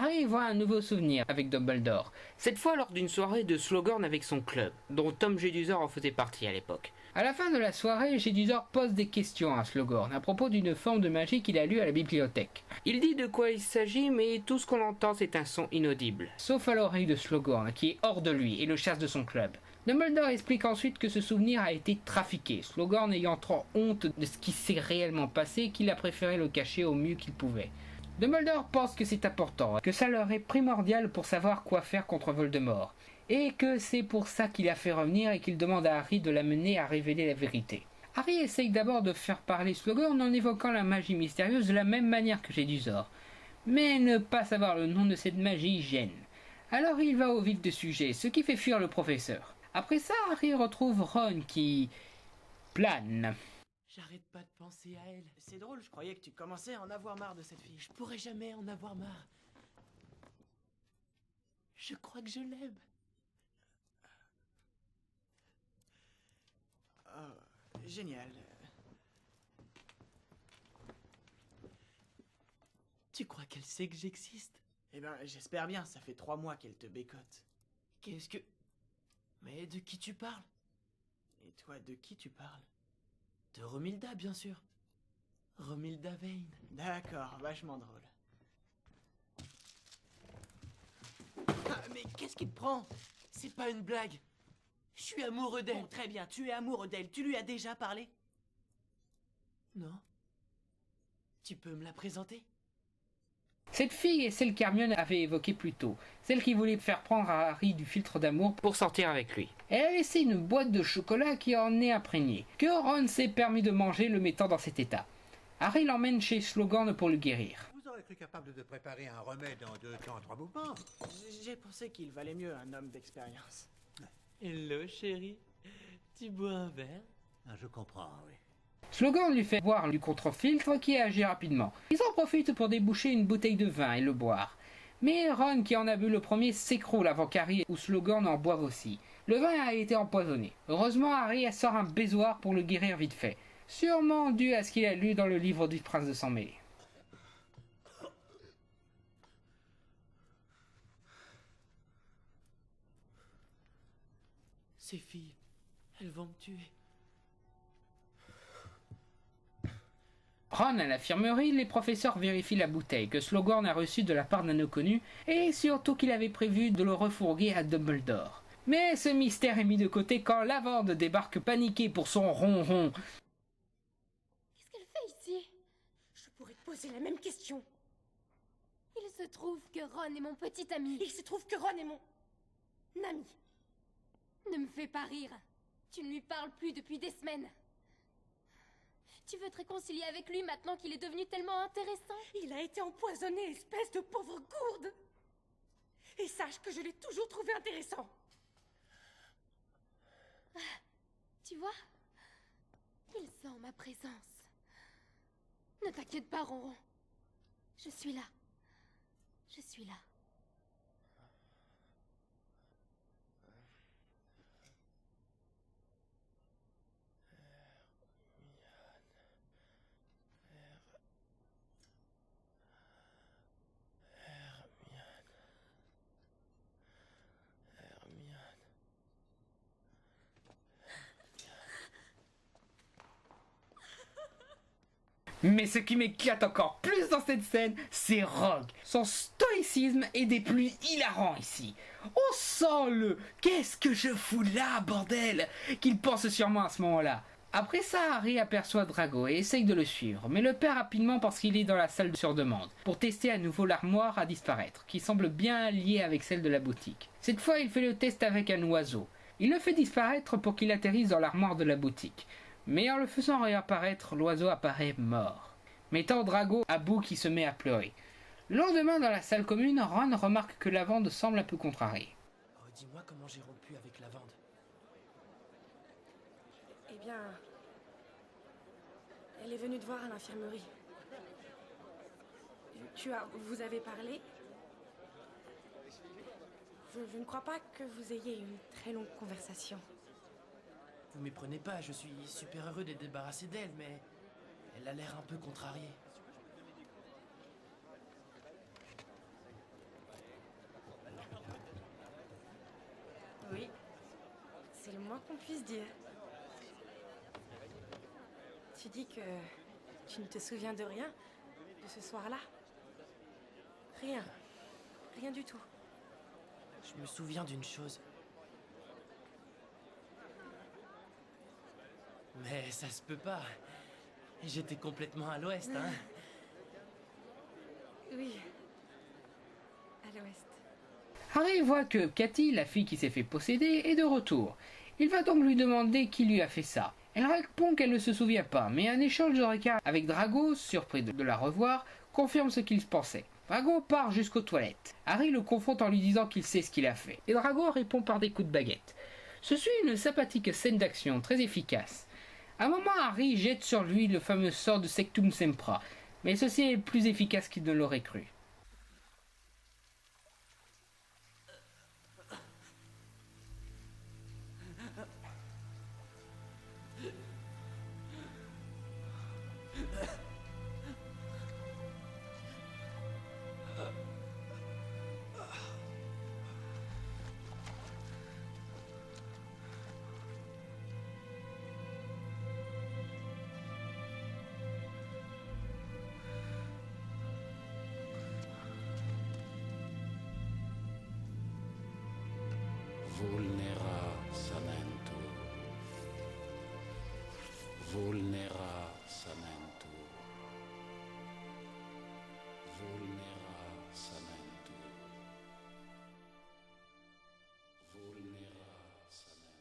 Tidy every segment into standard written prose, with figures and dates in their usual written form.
Harry voit un nouveau souvenir avec Dumbledore, cette fois lors d'une soirée de Slughorn avec son club, dont Tom Jedusor en faisait partie à l'époque. À la fin de la soirée, Jedusor pose des questions à Slughorn à propos d'une forme de magie qu'il a lue à la bibliothèque. Il dit de quoi il s'agit, mais tout ce qu'on entend c'est un son inaudible, sauf à l'oreille de Slughorn qui est hors de lui et le chasse de son club. Dumbledore explique ensuite que ce souvenir a été trafiqué, Slughorn ayant trop honte de ce qui s'est réellement passé qu'il a préféré le cacher au mieux qu'il pouvait. Dumbledore pense que c'est important, que ça leur est primordial pour savoir quoi faire contre Voldemort, et que c'est pour ça qu'il a fait revenir et qu'il demande à Harry de l'amener à révéler la vérité. Harry essaye d'abord de faire parler Slughorn en évoquant la magie mystérieuse de la même manière que Jedusor, mais ne pas savoir le nom de cette magie gêne. Alors il va au vif du sujet, ce qui fait fuir le professeur. Après ça, Harry retrouve Ron qui plane. J'arrête pas de penser à elle. C'est drôle, je croyais que tu commençais à en avoir marre de cette fille. Je pourrais jamais en avoir marre. Je crois que je l'aime. Oh, génial. Tu crois qu'elle sait que j'existe? Eh ben, j'espère bien, ça fait 3 mois qu'elle te bécote. Qu'est-ce que... Mais de qui tu parles? Et toi, de qui tu parles? De Romilda, bien sûr. Romilda Vane. D'accord, vachement drôle. Ah, mais qu'est-ce qui te prend? C'est pas une blague. Je suis amoureux d'elle. Bon, très bien, tu es amoureux d'elle. Tu lui as déjà parlé? Non. Tu peux me la présenter? Cette fille est celle qu'Hermione avait évoquée plus tôt, celle qui voulait faire prendre à Harry du filtre d'amour pour sortir avec lui. Elle a laissé une boîte de chocolat qui en est imprégnée, que Ron s'est permis de manger le mettant dans cet état. Harry l'emmène chez Slughorn pour le guérir. Vous aurez cru capable de préparer un remède en 2 temps, 3 mouvements. J'ai pensé qu'il valait mieux un homme d'expérience. Hello, chérie. Tu bois un verre? Ah, je comprends, oui. Slughorn lui fait boire du contre-filtre qui agit rapidement. Ils en profitent pour déboucher une bouteille de vin et le boire. Mais Ron, qui en a bu le premier, s'écroule avant qu'Harry ou Slughorn en boivent aussi. Le vin a été empoisonné. Heureusement, Harry sort un baisoir pour le guérir vite fait. Sûrement dû à ce qu'il a lu dans le livre du prince de Sang-Mêlé. Ces filles, elles vont me tuer. Ron à l'infirmerie, les professeurs vérifient la bouteille que Slughorn a reçue de la part d'un inconnu et surtout qu'il avait prévu de le refourguer à Dumbledore. Mais ce mystère est mis de côté quand Lavande débarque paniquée pour son ronron. Qu'est-ce qu'elle fait ici? Je pourrais te poser la même question. Il se trouve que Ron est mon petit ami. Il se trouve que Ron est mon ami. Ne me fais pas rire. Tu ne lui parles plus depuis des semaines. Tu veux te réconcilier avec lui maintenant qu'il est devenu tellement intéressant? Il a été empoisonné, espèce de pauvre gourde. Et sache que je l'ai toujours trouvé intéressant. Tu vois? Il sent ma présence. Ne t'inquiète pas, Ronron. Je suis là. Je suis là. Mais ce qui m'éclate encore plus dans cette scène, c'est Rogue. Son stoïcisme est des plus hilarants ici. On sent le « qu'est-ce que je fous là, bordel ?» qu'il pense sûrement à ce moment-là. Après ça, Harry aperçoit Drago et essaye de le suivre, mais le perd rapidement parce qu'il est dans la salle sur demande, pour tester à nouveau l'armoire à disparaître, qui semble bien liée avec celle de la boutique. Cette fois, il fait le test avec un oiseau. Il le fait disparaître pour qu'il atterrisse dans l'armoire de la boutique. Mais en le faisant réapparaître, l'oiseau apparaît mort, mettant Drago à bout qui se met à pleurer. Le lendemain, dans la salle commune, Ron remarque que Lavande semble un peu contrariée. Oh, dis-moi comment j'ai rompu avec Lavande. Eh bien... Elle est venue te voir à l'infirmerie. Vous avez parlé? Je ne crois pas que vous ayez eu une très longue conversation. Vous méprenez pas, je suis super heureux d'être débarrassé d'elle, mais... elle a l'air un peu contrariée. moins qu'on puisse dire. Tu dis que tu ne te souviens de rien de ce soir-là? Rien. Rien du tout. Je me souviens d'une chose. Mais ça se peut pas. J'étais complètement à l'ouest, hein. Oui. À l'ouest. Harry voit que Cathy, la fille qui s'est fait posséder, est de retour. Il va donc lui demander qui lui a fait ça. Elle répond qu'elle ne se souvient pas, mais un échange de regards avec Drago, surpris de la revoir, confirme ce qu'il pensait. Drago part jusqu'aux toilettes. Harry le confronte en lui disant qu'il sait ce qu'il a fait, et Drago répond par des coups de baguette. Ce suit une sympathique scène d'action très efficace. À un moment, Harry jette sur lui le fameux sort de Sectum Sempra, mais ceci est plus efficace qu'il ne l'aurait cru. Vulnera samento. Vulnera samento. Vulnera samento. Vulnera samento.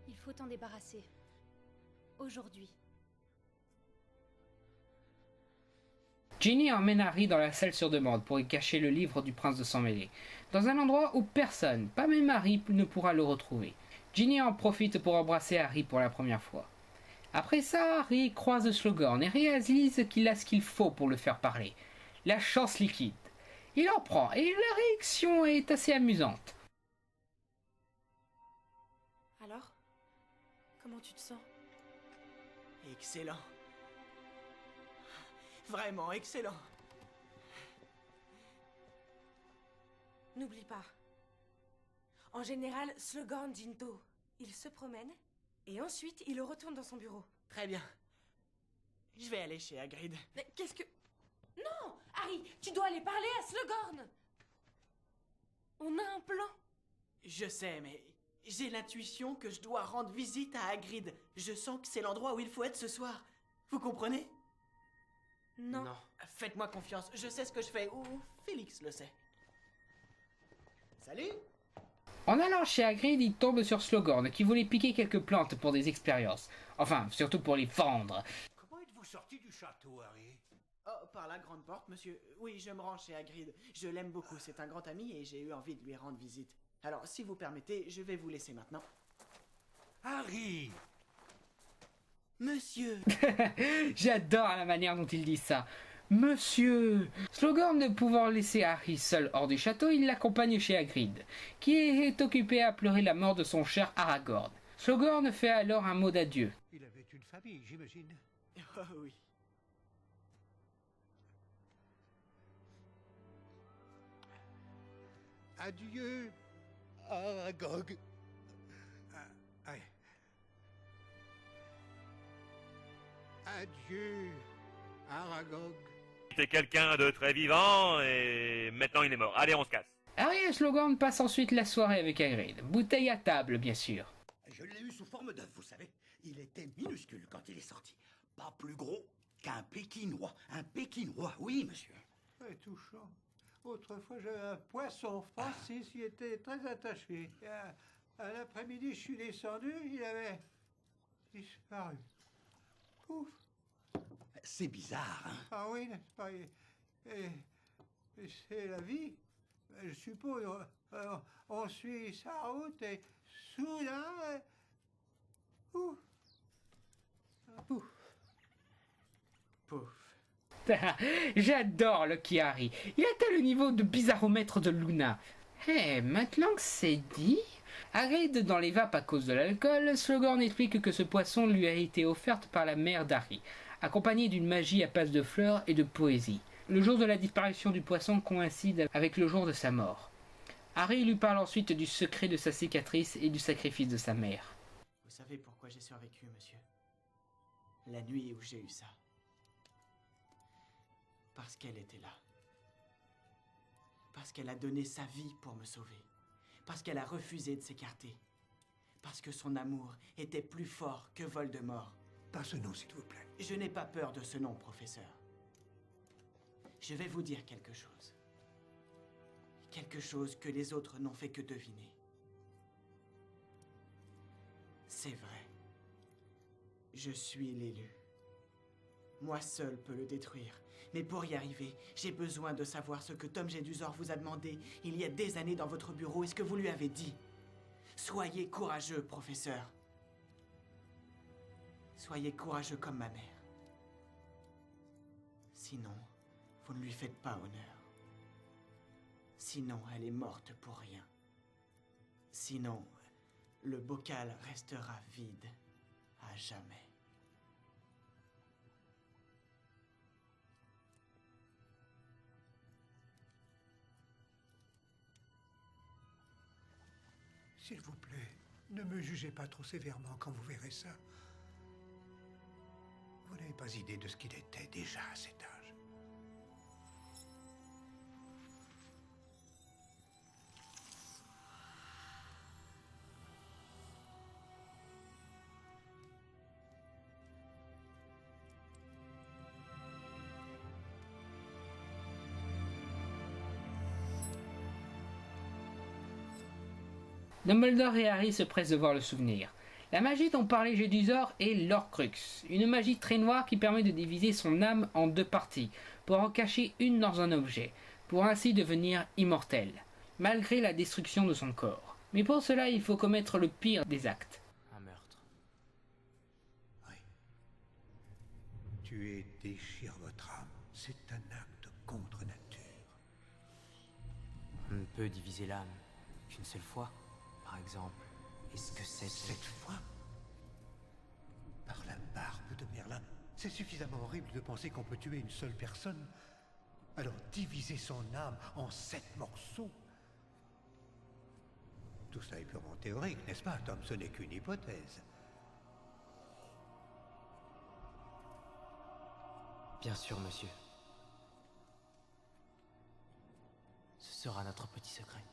Il faut t'en débarrasser. Aujourd'hui. Ginny emmène Harry dans la salle sur demande pour y cacher le livre du prince de Sang-Mêlé, dans un endroit où personne, pas même Harry, ne pourra le retrouver. Ginny en profite pour embrasser Harry pour la première fois. Après ça, Harry croise Slughorn et réalise qu'il a ce qu'il faut pour le faire parler. La chance liquide. Il en prend et la réaction est assez amusante. Alors? Comment tu te sens? Excellent. Vraiment excellent. N'oublie pas. En général, Slughorn Jinto, il se promène et ensuite il retourne dans son bureau. Très bien. Je vais aller chez Hagrid. Mais qu'est-ce que... Non, Harry, tu dois aller parler à Slughorn. On a un plan. Je sais, mais j'ai l'intuition que je dois rendre visite à Hagrid. Je sens que c'est l'endroit où il faut être ce soir. Vous comprenez? Non. Faites-moi confiance, je sais ce que je fais, ou Félix le sait. Salut! En allant chez Hagrid, il tombe sur Slughorn qui voulait piquer quelques plantes pour des expériences. Enfin, surtout pour les vendre. Comment êtes-vous sorti du château, Harry? Oh, par la grande porte, monsieur. Oui, je me rends chez Hagrid. Je l'aime beaucoup, c'est un grand ami et j'ai eu envie de lui rendre visite. Alors, si vous permettez, je vais vous laisser maintenant. Harry! Monsieur! J'adore la manière dont il dit ça. Monsieur! Slughorn ne pouvant laisser Harry seul hors du château, il l'accompagne chez Hagrid, qui est occupé à pleurer la mort de son cher Aragorn. Slughorn fait alors un mot d'adieu. Il avait une famille, j'imagine. Oh oui. Adieu, Aragog. Ouais. Adieu, Aragog. C'était quelqu'un de très vivant et maintenant il est mort. Allez, on se casse. Harry et Slughorn passent ensuite la soirée avec Hagrid. Bouteille à table, bien sûr. Je l'ai eu sous forme d'œuf, vous savez. Il était minuscule quand il est sorti. Pas plus gros qu'un Pékinois. Un Pékinois, oui, monsieur. C'est touchant. Autrefois, j'avais un poisson Francis, il était très attaché. Et à l'après-midi, je suis descendu, il avait disparu. Pouf. C'est bizarre, hein? Ah oui, n'est-ce pas? Et c'est la vie. Je suppose, on suit sa route et soudain... Pouf. Pouf. Pouf. J'adore Lucky Harry. Il atteint le niveau de bizarromètre de Luna. Maintenant que c'est dit, Hagrid dans les vapes à cause de l'alcool, Slughorn explique que ce poisson lui a été offerte par la mère d'Harry, accompagnée d'une magie à base de fleurs et de poésie. Le jour de la disparition du poisson coïncide avec le jour de sa mort. Harry lui parle ensuite du secret de sa cicatrice et du sacrifice de sa mère. Vous savez pourquoi j'ai survécu, monsieur? La nuit où j'ai eu ça. Parce qu'elle était là. Parce qu'elle a donné sa vie pour me sauver. Parce qu'elle a refusé de s'écarter. Parce que son amour était plus fort que Voldemort. Pas ce nom, s'il vous plaît. Je n'ai pas peur de ce nom, professeur. Je vais vous dire quelque chose. Quelque chose que les autres n'ont fait que deviner. C'est vrai. Je suis l'élu. Moi seul peux le détruire. Mais pour y arriver, j'ai besoin de savoir ce que Tom Jedusor vous a demandé il y a des années dans votre bureau et ce que vous lui avez dit. Soyez courageux, professeur. Soyez courageux comme ma mère. Sinon, vous ne lui faites pas honneur. Sinon, elle est morte pour rien. Sinon, le bocal restera vide à jamais. S'il vous plaît, ne me jugez pas trop sévèrement quand vous verrez ça. Vous n'avez pas idée de ce qu'il était déjà à cet âge. Dumbledore et Harry se pressent de voir le souvenir. La magie dont parlait Jedusor est l'Horcrux, une magie très noire qui permet de diviser son âme en deux parties, pour en cacher une dans un objet, pour ainsi devenir immortel, malgré la destruction de son corps. Mais pour cela, il faut commettre le pire des actes. Un meurtre. Oui. Tuer déchire votre âme. C'est un acte contre nature. On ne peut diviser l'âme qu'une seule fois, par exemple. Est-ce que c'est... Cette fois, par la barbe de Merlin, c'est suffisamment horrible de penser qu'on peut tuer une seule personne. Alors diviser son âme en 7 morceaux. Tout ça est purement théorique, n'est-ce pas, Tom? Ce n'est qu'une hypothèse. Bien sûr, monsieur. Ce sera notre petit secret.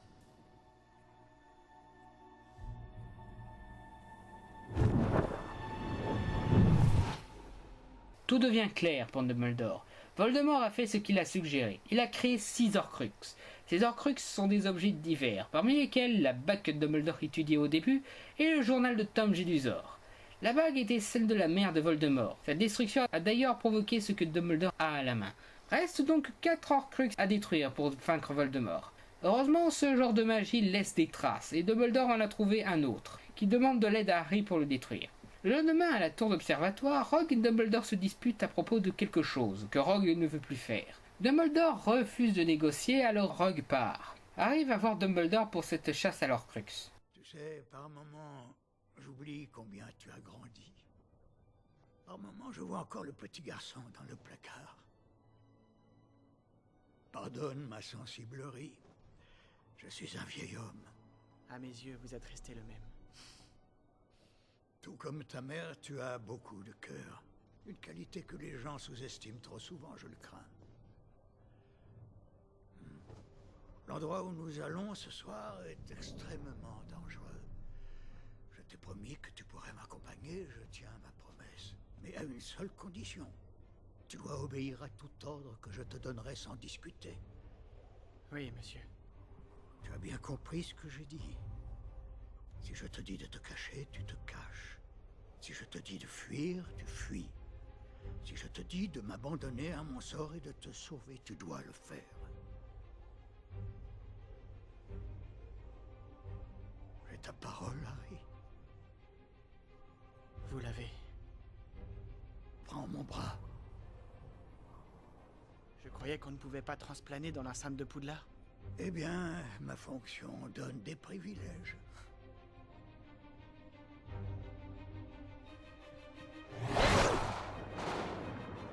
Tout devient clair pour Dumbledore. Voldemort a fait ce qu'il a suggéré. Il a créé 6 Horcruxes. Ces Horcruxes sont des objets divers, parmi lesquels la bague que Dumbledore étudiait au début et le journal de Tom Jedusor. La bague était celle de la mère de Voldemort. Sa destruction a d'ailleurs provoqué ce que Dumbledore a à la main. Reste donc 4 Horcruxes à détruire pour vaincre Voldemort. Heureusement, ce genre de magie laisse des traces, et Dumbledore en a trouvé un autre, qui demande de l'aide à Harry pour le détruire. Le lendemain, à la tour d'observatoire, Rogue et Dumbledore se disputent à propos de quelque chose que Rogue ne veut plus faire. Dumbledore refuse de négocier, alors Rogue part. Harry va voir Dumbledore pour cette chasse à l'Horcrux. Tu sais, par moments, j'oublie combien tu as grandi. Par moments, je vois encore le petit garçon dans le placard. Pardonne ma sensiblerie. Je suis un vieil homme. À mes yeux, vous êtes resté le même. Tout comme ta mère, tu as beaucoup de cœur. Une qualité que les gens sous-estiment trop souvent, je le crains. L'endroit où nous allons ce soir est extrêmement dangereux. Je t'ai promis que tu pourrais m'accompagner, je tiens ma promesse. Mais à une seule condition. Tu dois obéir à tout ordre que je te donnerai sans discuter. Oui, monsieur. Tu as bien compris ce que j'ai dit. Si je te dis de te cacher, tu te caches. Si je te dis de fuir, tu fuis. Si je te dis de m'abandonner à mon sort et de te sauver, tu dois le faire. J'ai ta parole, Harry. Vous l'avez. Prends mon bras. Je croyais qu'on ne pouvait pas transplaner dans l'enceinte de Poudlard. Eh bien, ma fonction donne des privilèges.